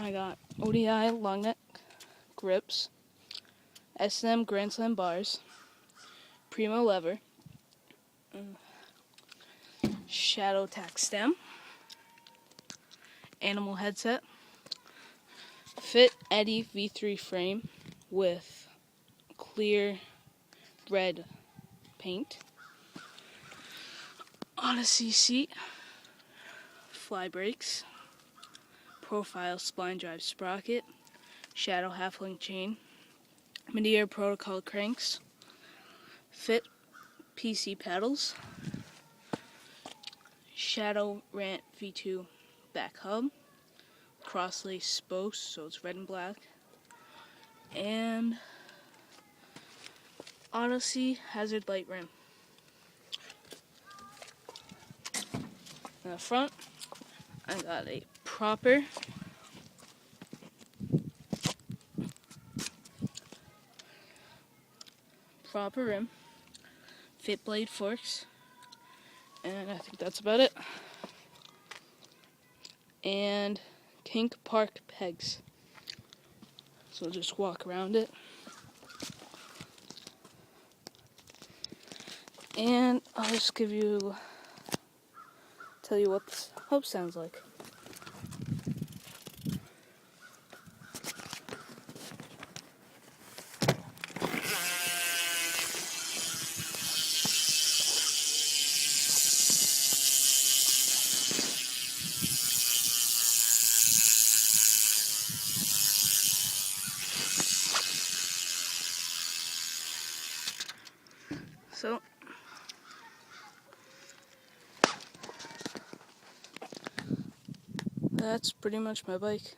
I got oddysey long neck grips, S&M grandslam bars, primo lever, shadow tack stem, animal headset, fit Eddy V3 frame with clear red paint, Oddysey seat, fly brakes, profile spline drive sprocket, shadow half-link chain, madera protocol cranks, fit PC pedals, shadow rant V2 back hub, crosslaced spokes, so it's red and black, and oddysey hazard light rim. In the front, I got a proper rim, fit blade forks, and I think that's about it. And kink park pegs. So I'll just walk around it. And I'll just tell you what this hub sounds like. So that's pretty much my bike.